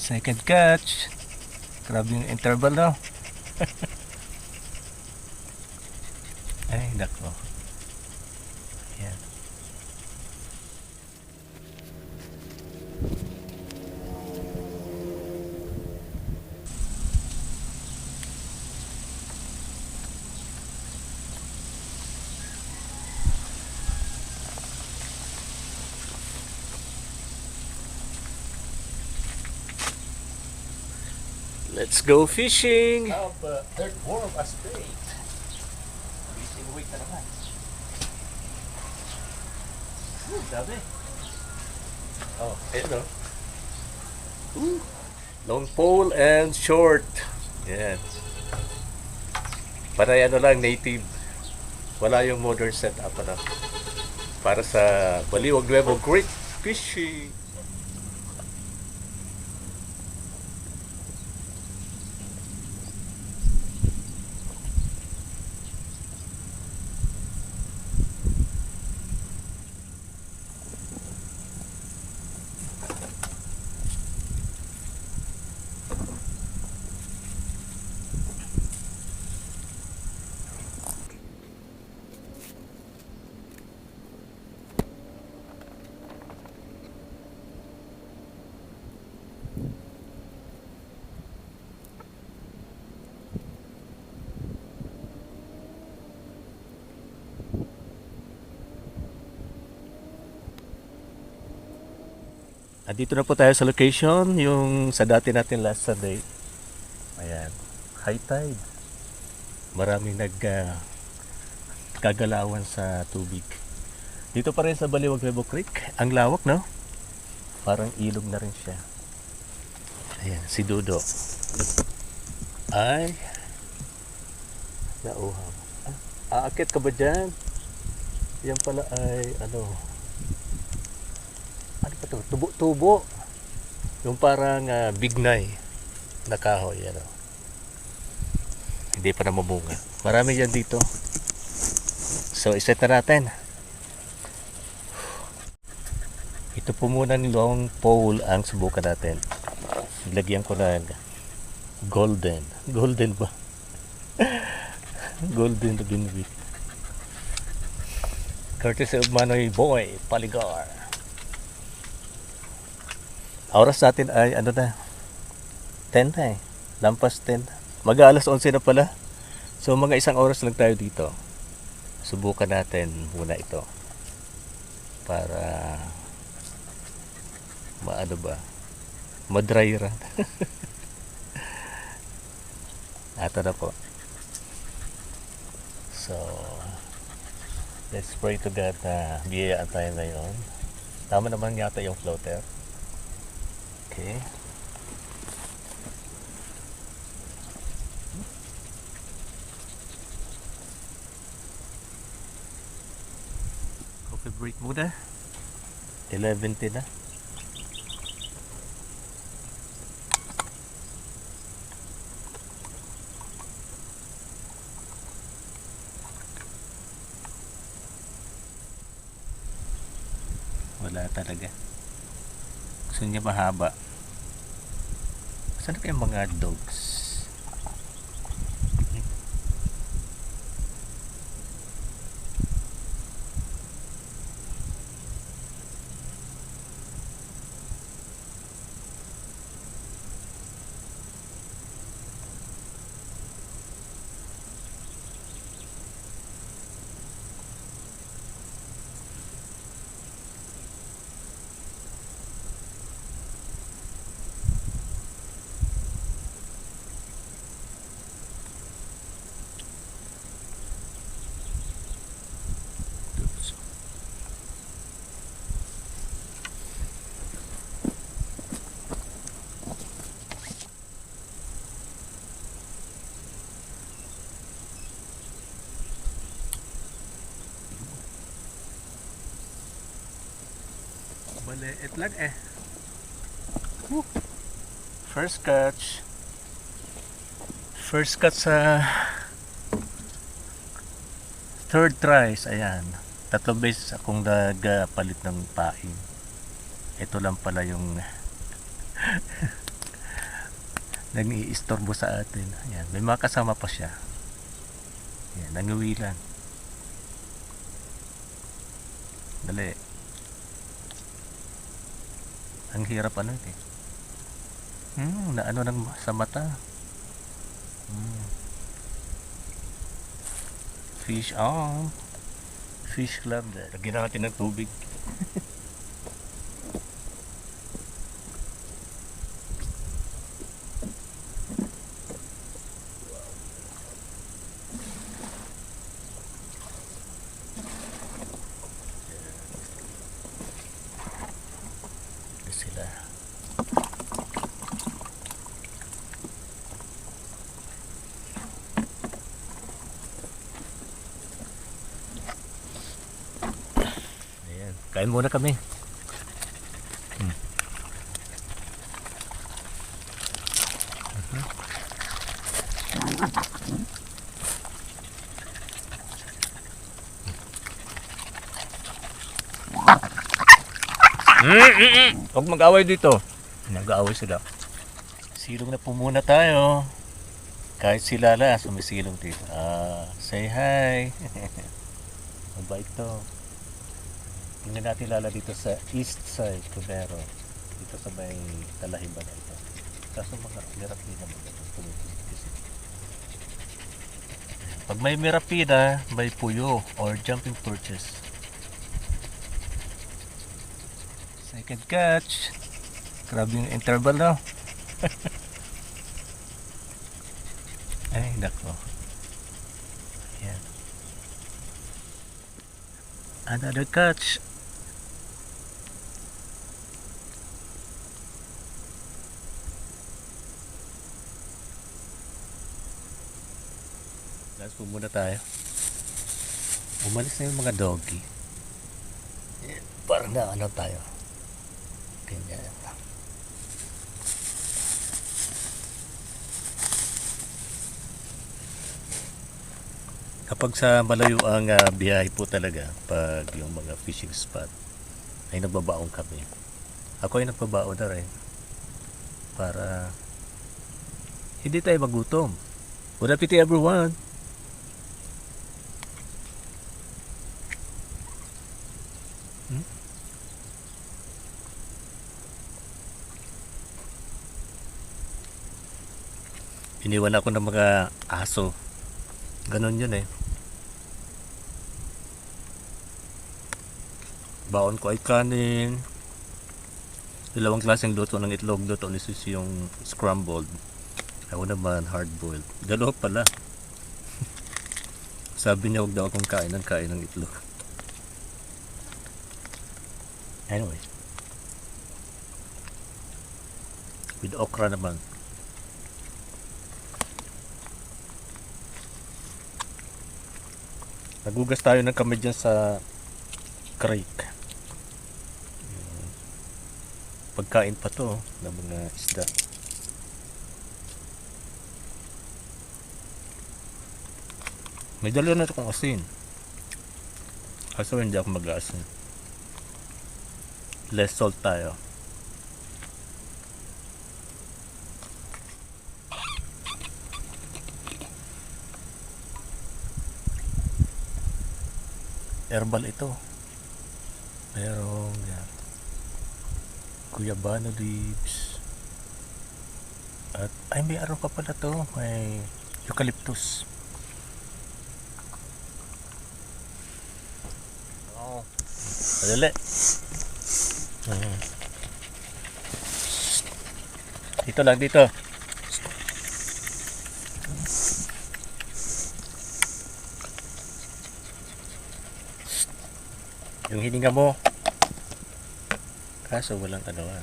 Second catch. Grabe yung interval na. Ay, nako. Ayan. Let's go fishing! How about third worm as bait? Fishing week na naman. Dami. Oh, ayun o. Long pole and short. Yan. Para ano lang, native. Wala yung modern setup. Ano. Para sa Baliwag Nuevo Creek fishing. Andito na po tayo sa location, yung sa dati natin last Sunday. Ayan, high tide. Maraming kagalawan sa tubig. Dito pa rin sa Baliwag Nuevo Creek. Ang lawak, no? Parang ilog na rin siya. Ayan, si Dudo. Ay, nauhaw. Aakit ka ba dyan? Yan pala ay, ano pa to? Tubo-tubo. Yung parang bignay na kahoy. Ano? Hindi pa na mamunga. Marami yan dito. So, iset na natin. Ito po muna ni long pole ang subukan natin. Lagyan ko ng golden. Golden ba? Golden binwit. Courtesy of Manoy Boy Paligar. Oras natin ay ano na 10 na eh. Lampas 10. Mag-aalas 11 na pala. So mga isang oras lang tayo dito. Subukan natin muna ito. Para maano ba? Madry run. Ato na po. So let's pray to God na biyayaan tayo ngayon. Tama naman yata yung floater. Okay. Coffee break muna. 11:10 na. Wala talaga. Gusto niya mahaba. Saan kayong mga dogs? Maliit lang eh. First catch. First catch sa third tries. Ayan. 3 beses akong nagpalit ng pain. Ito lang pala yung nag-iistorbo sa atin. Ayan, may mga kasama pa siya. Ayan, nanguwi lang. Dali. Ang hirap ano ito eh. Na ano nang sa mata. Fish on. Fish club. Lagyan natin ng tubig. Ito sila. Ayan. Kain muna kami. Huwag mag-away dito. Nag-aaway sila. Silong na po muna tayo. Kahit si Lala, sumisilong dito. Say hi. Mabait to. Tingnan natin Lala dito sa east side, Cubero. Dito sa may Talahiban na ito. Kaso mga mirapida mo dito. Pag may mirapida, may puyo or jumping perches. Second catch. Grabe yung interval no. Ay, nako. Yan. Another catch. Last po muna tayo. Umalis na yung mga doggy. Parang na ano tayo. Ganyan. Kapag sa malayo ang biyahe po talaga, pag yung mga fishing spot, ay nagbabaon kami. Ako ay nagbabaon na rin para hindi tayo magutom. Good appetit everyone! Iniwan ako ng mga aso. Ganon yun eh. Baon ko ay kanin. Dalawang klaseng luto ng itlog. Luto ni Sis yung scrambled. Ako naman hard boiled. Dalawa pala. Sabi niya huwag daw akong kain ng itlog. Anyway. With okra naman. Nagugas tayo ng kamay dyan sa creek. Pagkain pa to ng mga isda. May dala na ito kong asin. Kaso hindi ako mag-aasin. Less salt tayo. Herbal ito. Merong yan. Guyabano leaves. At ay may araw pa pala to. May eucalyptus. Oh. Madali. Dito lang dito. Yung hininga mo. Kaso walang ano ah.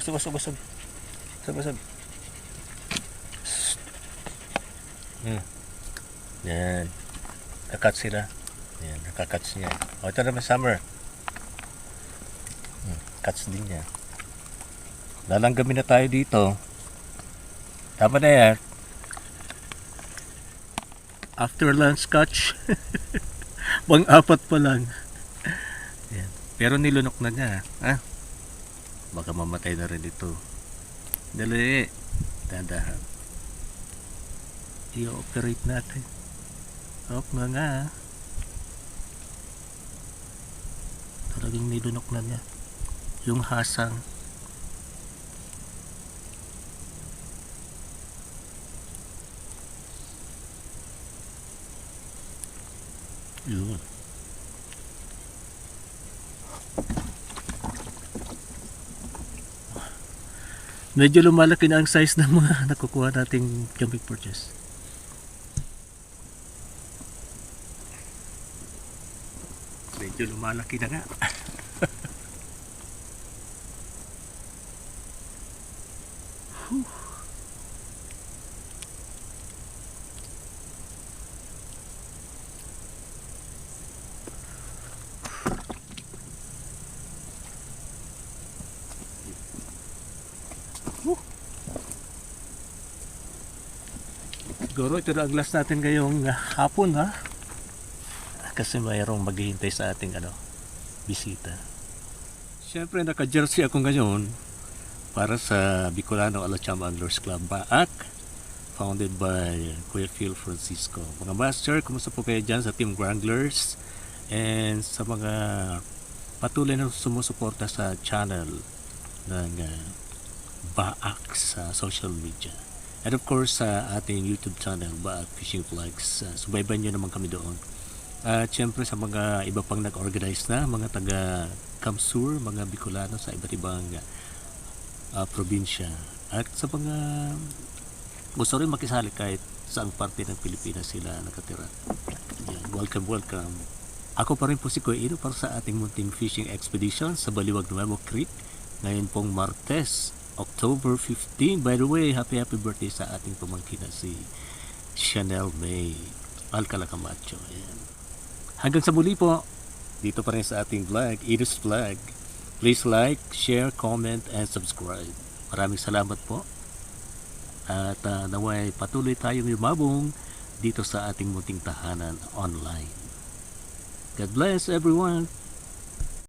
Busog. Yan. Nakats sila. Yan, nakakats niya. O ito naman summer. Cuts din niya. Lalanggamin na tayo dito. Tama na yan. After lunch catch. Pang-apat pa lang. Yan. Pero nilunok na niya. Baka mamatay na rin ito. Dali. Dahan-dahan. I-operate natin. Nga. Talagang nilunok na niya. Yung hasang. Yun. Medyo lumalaki na ang size ng mga nakukuha nating jumping perches. Medyo lumalaki na nga. Siguro ito na ang last natin ngayong hapon, ha? Kasi mayroong maghihintay sa ating bisita. Siyempre naka-jersey ako ngayon para sa Bicolano Alacham Anglers Club Baak, founded by Kuya Phil Francisco. Mga master, kumusta po kayo dyan sa Team Wranglers and sa mga patuloy na sumusuporta sa channel ng Baak sa social media. And of course sa ating YouTube channel, Baak Fishing Vlogs. Subaybayan nyo naman kami doon. At syempre sa mga iba pang nag-organize na, mga taga Kamsur, mga Bicolano sa iba't ibang probinsya. At sa mga gusto rin makisali kahit saang parte ng Pilipinas sila nakatira. Yan, welcome. Ako pa rin po si Kuya Ino para sa ating munting fishing expedition sa Baliwag Nuevo Creek. Ngayon pong Martes, October 15. By the way, happy birthday sa ating pamangkin na si Chanel May Alcala Camacho. Ayan. Hanggang sa muli po, dito pa rin sa ating vlog, Ino's Vlog. Please like, share, comment, and subscribe. Maraming salamat po. At naway patuloy tayong yumabong dito sa ating munting tahanan online. God bless everyone.